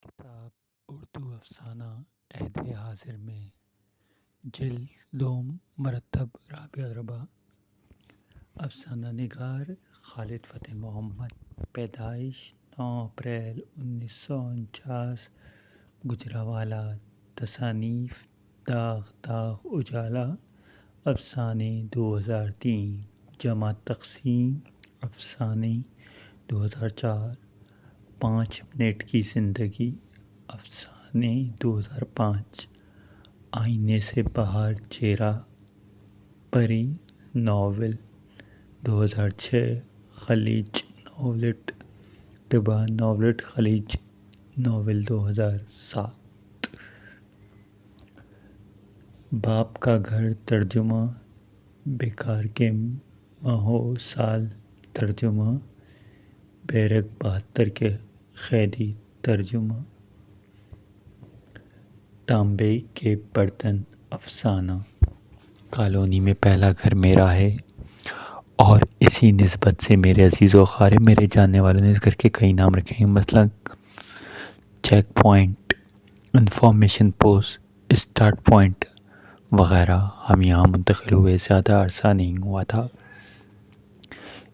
کتاب اردو افسانہ عہد حاضر میں جلد دوم مرتب رابع ربع افسانہ نگار خالد فتح محمد پیدائش 9 اپریل 1949 گجرانوالہ تصانیف داغ داغ اجالا افسانے 2003 جمع تقسیم افسانے 2004 5 منٹ کی زندگی افسانے 2005 آئینے سے باہر چہرہ پری ناول 2006 خلیج ناولٹ طبع ناولٹ خلیج ناول 2007 باپ کا گھر ترجمہ بیکار کے ماہو سال ترجمہ بیرک 72 کے قیدی ترجمہ تانبے کے برتن افسانہ کالونی میں پہلا گھر میرا ہے اور اسی نسبت سے میرے عزیز و اقارب میرے جاننے والوں نے اس گھر کے کئی نام رکھے ہیں، مثلا check point, information post, start point وغیرہ۔ ہم یہاں منتقل ہوئے زیادہ عرصہ نہیں ہوا تھا۔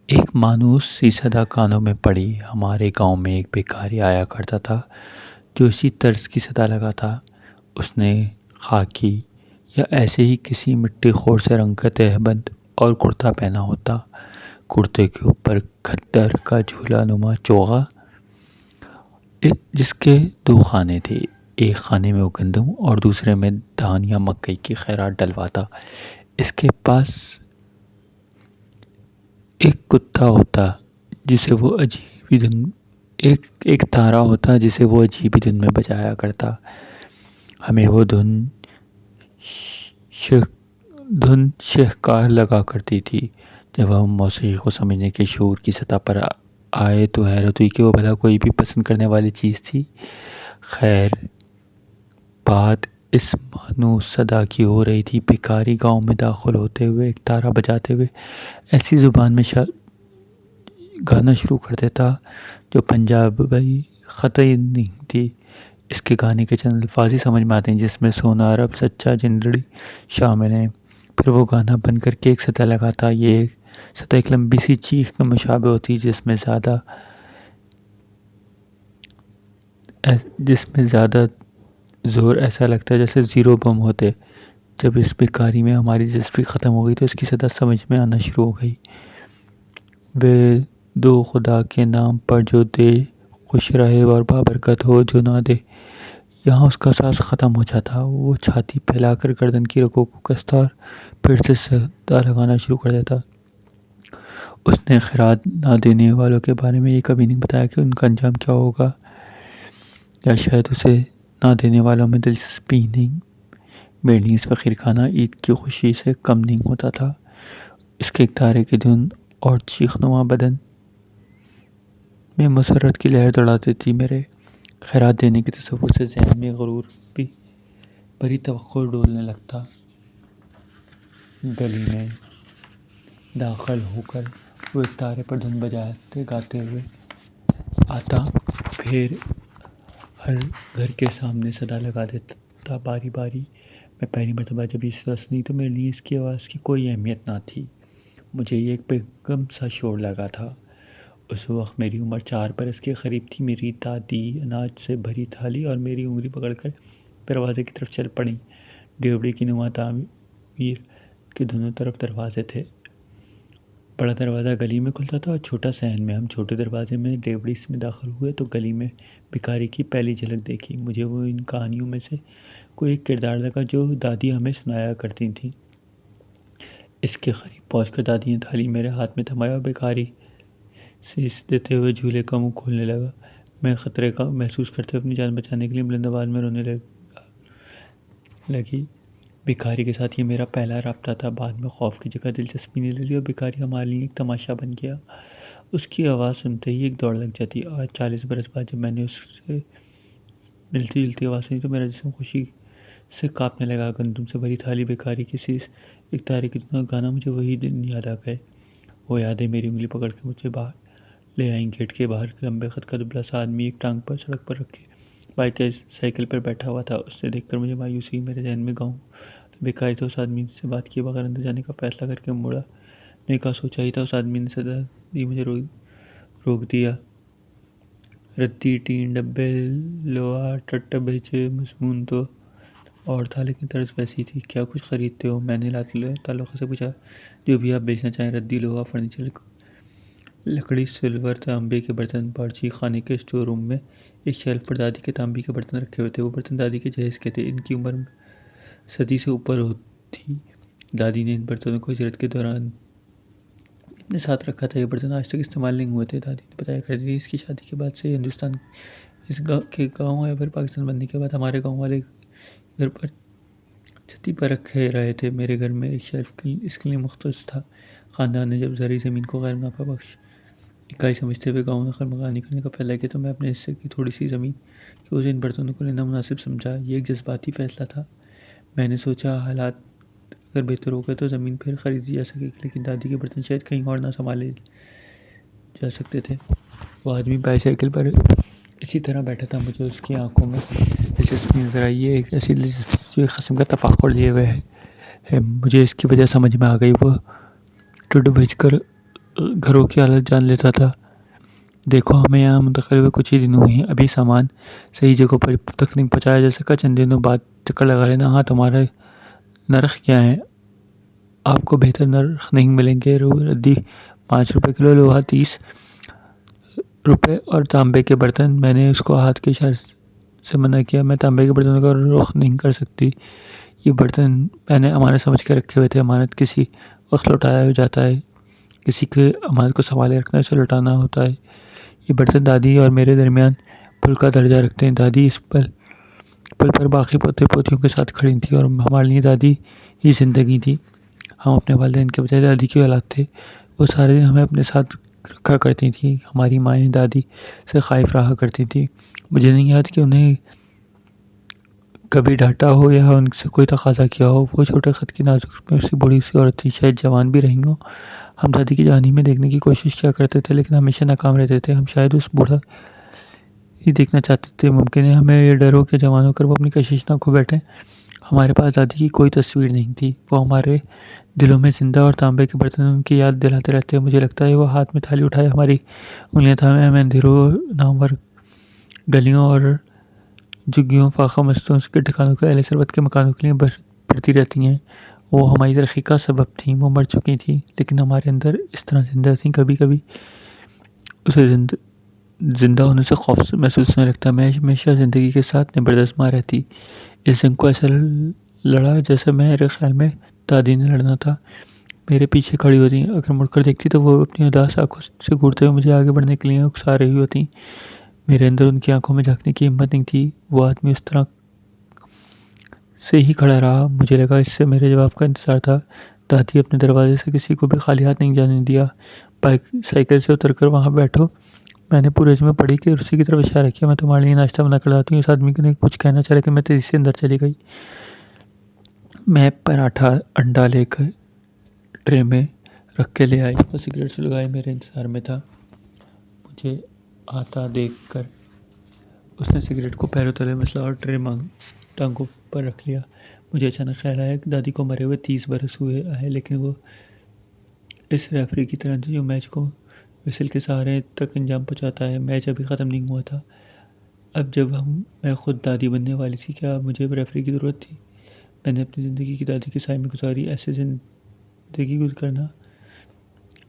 ایک مانوس سی صدا کانوں میں پڑی۔ ہمارے گاؤں میں ایک بھکاری آیا کرتا تھا جو اسی طرز کی صدا لگا تھا۔ اس نے خاکی یا ایسے ہی کسی مٹی خور سے رنگ کا تہبند اور کرتا پہنا ہوتا، کرتے کے اوپر کھدر کا جھولا نما چوغا جس کے 2 خانے تھے، ایک خانے میں وہ گندم اور دوسرے میں دھان یا مکئی کی خیرات ڈلواتا۔ اس کے پاس ایک کتا ہوتا جسے وہ عجیب ہی دھن ایک تارا ہوتا جسے وہ عجیب ہی دھن میں بجایا کرتا۔ ہمیں وہ دھن شہکار لگا کرتی تھی۔ جب ہم موسیقی کو سمجھنے کے شعور کی سطح پر آئے تو حیرت ہوئی کہ وہ بھلا کوئی بھی پسند کرنے والی چیز تھی۔ خیر، بات اس مانوس صدا کی ہو رہی تھی۔ بھکاری گاؤں میں داخل ہوتے ہوئے ایک تارا بجاتے ہوئے ایسی زبان میں گانا شروع کر دیتا جو پنجابی خطی نہیں تھی۔ اس کے گانے کے چند الفاظ ہی سمجھ میں آتے ہیں جس میں سونا رب سچا جندڑی شامل ہیں۔ پھر وہ گانا بند کر کے ایک سطح لگاتا۔ یہ سطح ایک لمبی سی چیخ کے مشابہ ہوتی جس میں زیادہ زور ایسا لگتا ہے جیسے زیرو بم ہوتے۔ جب اس بھکاری میں ہماری دلچسپی ختم ہو گئی تو اس کی صدا سمجھ میں آنا شروع ہو گئی۔ وہ دو خدا کے نام پر جو دے خوش رہے اور بابرکت ہو جو نہ دے۔ یہاں اس کا ساز ختم ہو جاتا۔ وہ چھاتی پھیلا کر گردن کی رگوں کو کستا اور پھر سے صدا لگانا شروع کر دیتا۔ اس نے خیرات نہ دینے والوں کے بارے میں یہ کبھی نہیں بتایا کہ ان کا انجام کیا ہوگا، یا شاید اسے نہ دینے والوں میں دلچسپی نہیں۔ میرے لیے اس فقیر خانہ عید کی خوشی سے کم نہیں ہوتا تھا۔ اس کے ایک تارے کی دھن اور چیخ نما بدن میں مسرت کی لہر دوڑاتی تھی۔ میرے خیرات دینے کے تصور سے ذہن میں غرور بھی بھری توقع ڈولنے لگتا۔ گلی میں داخل ہو کر وہ ایک تارے پر دھن بجاتے گاتے ہوئے آتا، پھر ہر گھر کے سامنے صدا لگا دیتا باری باری۔ میں پہلی مرتبہ جب یہ صدا سنی تو میرے لیے اس کی آواز کی کوئی اہمیت نہ تھی۔ مجھے یہ ایک پیغام سا شور لگا تھا۔ اس وقت میری عمر 4 برس کے قریب تھی۔ میری دادی اناج سے بھری تھالی اور میری انگلی پکڑ کر دروازے کی طرف چل پڑیں۔ ڈیوڑی کی نما تعمیر کے دونوں طرف دروازے تھے۔ بڑا دروازہ گلی میں کھلتا تھا اور چھوٹا صحن میں۔ ہم چھوٹے دروازے میں ڈیوڑی میں داخل ہوئے تو گلی میں بھکاری کی پہلی جھلک دیکھی۔ مجھے وہ ان کہانیوں میں سے کوئی ایک کردار لگا جو دادی ہمیں سنایا کرتی تھیں۔ اس کے قریب پہنچ کر دادی نے تھالی میرے ہاتھ میں تھمائی اور بھکاری سے دیتے ہوئے جھولے کا منہ کھولنے لگا۔ میں خطرے کا محسوس کرتے ہوئے اپنی جان بچانے کے لیے بلند آواز میں رونے لگی۔ بھکاری کے ساتھ یہ میرا پہلا رابطہ تھا۔ بعد میں خوف کی جگہ دلچسپی نے لے لی اور بھکاری ہمارے لیے ایک تماشا بن گیا۔ اس کی آواز سنتے ہی ایک دوڑ لگ جاتی۔ آج 40 برس بعد جب میں نے اس سے ملتی جلتی آواز سنی تو میرا جسم خوشی سے کانپنے لگا۔ گندم سے بھری تھالی، بھکاری کسی ایک تارے کی دھن گانا، مجھے وہی دن یاد آ گئے۔ وہ یادیں میری انگلی پکڑ کے مجھے باہر لے آئیں۔ گیٹ کے باہر لمبے قد کا دبلا سا آدمی ایک ٹانگ پر سڑک پر رکھے سائیکل پر بیٹھا ہوا تھا۔ اسے دیکھ کر مجھے مایوسی ہوئی۔ میرے ذہن میں گاؤں بیکاری تھا۔ اس آدمی سے بات کیے بغیر اندر جانے کا فیصلہ کر کے مڑا۔ میں نے کہا سوچا ہی تھا۔ اس آدمی نے صدا دی مجھے روک دیا۔ ردی، ٹین، ڈبے، لوہا، ٹٹ بیچے، مضمون تو اور تھا لیکن طرز ویسی تھی۔ کیا کچھ خریدتے ہو؟ میں نے تعلق سے پوچھا۔ جو بھی آپ بیچنا چاہیں، ردی، لوہا، فرنیچر، لکڑی، سلور، تانبے کے برتن۔ باورچی خانے کے اسٹور روم میں ایک شیلف پر دادی کے تانبے کے برتن رکھے ہوئے تھے۔ وہ برتن دادی کے جہیز کے تھے۔ ان کی عمر 100 سے اوپر تھی۔ دادی نے ان برتنوں کو ہجرت کے دوران اپنے ساتھ رکھا تھا۔ یہ برتن آج تک استعمال نہیں ہوئے تھے۔ دادی نے بتایا کرتی تھی اس کی شادی کے بعد سے ہندوستان کے گاؤں یا پھر پاکستان بننے کے بعد ہمارے گاؤں والے گھر پر چھتی پر رکھے رہے تھے۔ میرے گھر میں ایک شیلف اس کے لیے مختص تھا۔ خاندان نے جب زرعی زمین کو غیر منافع بخش اکائی سمجھتے ہوئے گاؤں نقل مکانی کرنے کا فیصلہ کیا تو میں اپنے حصے کی تھوڑی سی زمین کی وجہ ان برتنوں کو لینا مناسب سمجھا۔ یہ ایک جذباتی فیصلہ تھا۔ میں نے سوچا حالات اگر بہتر ہو گئے تو زمین پھر خریدی جا سکے گی، لیکن دادی کے برتن شاید کہیں اور نہ سنبھالے جا سکتے تھے۔ وہ آدمی بائی سائیکل پر اسی طرح بیٹھا تھا۔ مجھے اس کی آنکھوں میں دلچسپی نظر آئی۔ یہ ایک ایسی دلچسپی جو ایک قسم کا تفاخر لیے ہوئے ہے۔ مجھے اس کی وجہ سمجھ میں آ گئی۔ وہ ٹڈ بھیج کر گھروں کی حالت جان لیتا تھا۔ دیکھو ہمیں یہاں منتقل ہوئے کچھ ہی دن ہوئے ہیں، ابھی سامان صحیح جگہ پر تک نہیں پہنچایا جا سکا۔ چند دنوں بعد چکر لگا لینا۔ ہاں تمہارے نرخ کیا ہیں؟ آپ کو بہتر نرخ نہیں ملیں گے۔ ردی 5 روپے کلو، لوہا 30 روپے اور تانبے کے برتن۔ میں نے اس کو ہاتھ کے اشارے سے منع کیا۔ میں تانبے کے برتنوں کا رخ نہیں کر سکتی۔ یہ برتن میں نے امانت سمجھ کے رکھے ہوئے تھے۔ امانت کسی وقت لوٹایا جاتا ہے، کسی کے امانت کو سنبھالے رکھنا اسے لوٹانا ہوتا ہے۔ یہ برتن دادی اور میرے درمیان پل کا درجہ رکھتے ہیں۔ دادی اس پل پر باقی پوتے پوتیوں کے ساتھ کھڑی تھی اور ہمارے لیے دادی ہی زندگی تھی۔ ہم اپنے والدین کے بجائے دادی کی اولاد تھے۔ وہ سارے دن ہمیں اپنے ساتھ رکھا کرتی تھیں۔ ہماری مائیں دادی سے خائف رہا کرتی تھیں۔ مجھے نہیں یاد کہ انہیں کبھی ڈانٹا ہو یا ان سے کوئی تقاضا کیا ہو۔ وہ چھوٹے خط کی نازک میں سی بوڑھی سی عورت تھی، شاید جوان بھی رہی ہوں۔ ہم دادی کی جوانی میں دیکھنے کی کوشش کیا کرتے تھے لیکن ہمیشہ ناکام رہتے تھے۔ ہم شاید اس بوڑھا ہی دیکھنا چاہتے تھے۔ ممکن ہے ہمیں یہ ڈر ہو کہ جوان ہو کر وہ اپنی کشش نہ کھو بیٹھیں۔ ہمارے پاس دادی کی کوئی تصویر نہیں تھی۔ وہ ہمارے دلوں میں زندہ اور تانبے کے برتن کی یاد دلاتے رہتے۔ مجھے لگتا ہے وہ ہاتھ میں تھالی اٹھائے ہماری انگلیاں تھامے ہمیں اندھیروں، نامور گلیوں اور جھگیوں، فاقہ مستوں کے ٹھکانوں کے اہل ثروت کے مکانوں کے لیے بڑھتی رہتی ہیں۔ وہ ہماری ترقی کا سبب تھیں۔ وہ مر چکی تھیں لیکن ہمارے اندر اس طرح زندہ تھیں۔ کبھی کبھی اسے زندہ ہونے سے خوف محسوس ہونے لگتا۔ میں ہمیشہ زندگی کے ساتھ نبردست رہتی۔ اس جنگ کو ایسا لڑا جیسا میرے خیال میں دادی نے لڑنا تھا۔ میرے پیچھے کھڑی ہوتی، اگر مڑ کر دیکھتی تو وہ اپنی اداس آنکھوں سے گھورتے ہوئے مجھے آگے بڑھنے کے لیے اکسا رہی ہوتی۔ میرے اندر ان کی آنکھوں میں جھانکنے کی ہمت نہیں تھی۔ وہ آدمی اس طرح سے ہی کھڑا رہا۔ مجھے لگا اس سے میرے جواب کا انتظار تھا۔ دادی اپنے دروازے سے کسی کو بھی خالی ہاتھ نہیں جانے دیا۔ سائیکل سے اتر کر وہاں بیٹھو۔ میں نے پورے میں پڑھی کہ کرسی کی طرف اشارہ کیا۔ میں تمہارے لیے ناشتہ بنا کر لاتی ہوں۔ اس آدمی نے کچھ کہنا چاہا لیکن میں تیزی سے اندر چلی گئی۔ میں پراٹھا انڈا لے کر ٹرے میں رکھ کے لے آئی۔ وہ سگریٹ سلگائے میرے انتظار میں تھا۔ مجھے آتا دیکھ کر اس نے سگریٹ کو پیروں تلے مسلا اور ٹرے ٹانگوں پر رکھ لیا۔ مجھے اچانک خیال آیا کہ دادی کو مرے ہوئے 30 برس ہوئے ہیں لیکن وہ اس ریفری کی طرح تھی جو میچ کو وسل کے سہارے تک انجام پہنچاتا ہے۔ میچ ابھی ختم نہیں ہوا تھا۔ اب جب میں خود دادی بننے والی تھی، کیا مجھے ریفری کی ضرورت تھی؟ میں نے اپنی زندگی کی دادی کے سائے میں گزاری۔ ایسے زندگی گزرنا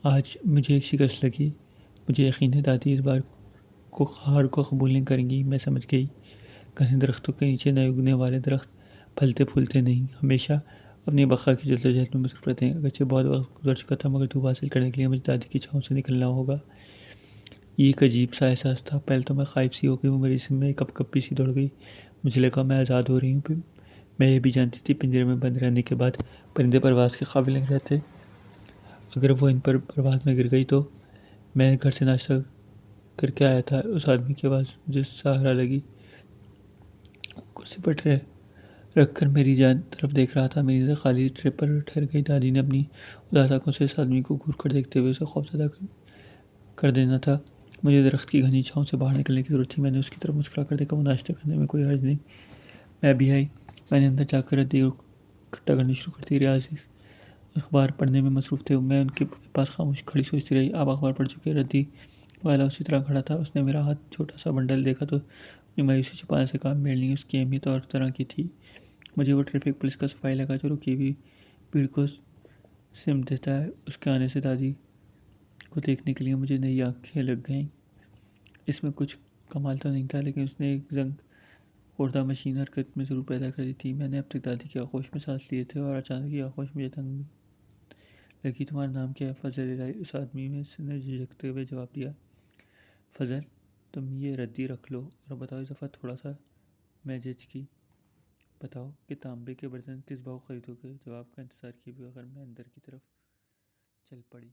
آج مجھے ایک شکست لگی۔ مجھے یقین ہے دادی اس بار ہار کو قبول نہیں کریں گی۔ میں سمجھ گئی گھنے درختوں کے نیچے نئے اگنے والے درخت پھلتے پھولتے نہیں، ہمیشہ اپنی بقا کی جدوجہد میں مصروف رہتے ہیں۔ اگرچہ بہت وقت گزر چکا تھا مگر دھوپ حاصل کرنے کے لیے مجھے دادی کی چھاؤں سے نکلنا ہوگا۔ یہ ایک عجیب سا احساس تھا۔ پہلے تو میں خائف سی ہو گئی، وہ میرے جسم میں کپ کپی سی دوڑ گئی۔ مجھے لگا میں آزاد ہو رہی ہوں۔ میں یہ بھی جانتی تھی پنجرے میں بند رہنے کے بعد پرندے پرواز کے قابل نہیں رہتے۔ اگر وہ ان پر پرواز میں گر گئی تو میں گھر سے ناشتہ کر کے آیا تھا۔ اس آدمی کی آواز مجھے سہارا لگی۔ کرسی پر ٹرے رکھ کر میری طرف دیکھ رہا تھا۔ میری نظر خالی ٹرے پر ٹھہر گئی۔ دادی نے اپنی اداس آنکھوں سے اس آدمی کو گھور کر دیکھتے ہوئے اسے خوفزدہ کر دینا تھا۔ مجھے درخت کی گھنی چھاؤں سے باہر نکلنے کی ضرورت تھی۔ میں نے اس کی طرف مسکرا کر دیکھا، وہ ناشتہ کرنے میں کوئی حرج نہیں۔ میں بھی آئی۔ میں نے اندر جا کر ردی کو اکٹھا کرنی شروع کر دی۔ ریاض اخبار پڑھنے میں مصروف تھے۔ میں ان کے پاس خاموش کھڑی سوچتی رہی۔ آپ اخبار پڑھ چکے؟ ردی والا اسی طرح کھڑا تھا۔ اس نے میرا ہاتھ چھوٹا سا بنڈل دیکھا تو اپنی مایوسی چھپانے سے کہا، میرے لیے اس کی اہمیت اور طرح کی تھی۔ مجھے وہ ٹریفک پولیس کا سپاہی لگا جو رکی ہوئی بھیڑ کو سمت دیتا ہے۔ اس کے آنے سے دادی کو دیکھنے کے لیے مجھے نئی آنکھیں لگ گئیں۔ اس میں کچھ کمال تو نہیں تھا، لیکن اس نے ایک زنگ خوردہ مشین حرکت میں ضرور پیدا کر دی تھی۔ میں نے اب تک دادی کی آغوش میں سانس لیے تھے اور اچانک یہ آغوش مجھے تنگ لگی۔ تمہارا نام کیا ہے؟ فضل الہی، اس آدمی میں نے جھجکتے ہوئے جواب دیا۔ فضل، تم یہ ردی رکھ لو اور بتاؤ اس دفعہ تھوڑا سا میں جھجکی، بتاؤ کہ تانبے کے برتن کس بھاؤ خریدو گے؟ جواب کا انتظار کیے بغیر میں اندر کی طرف چل پڑی۔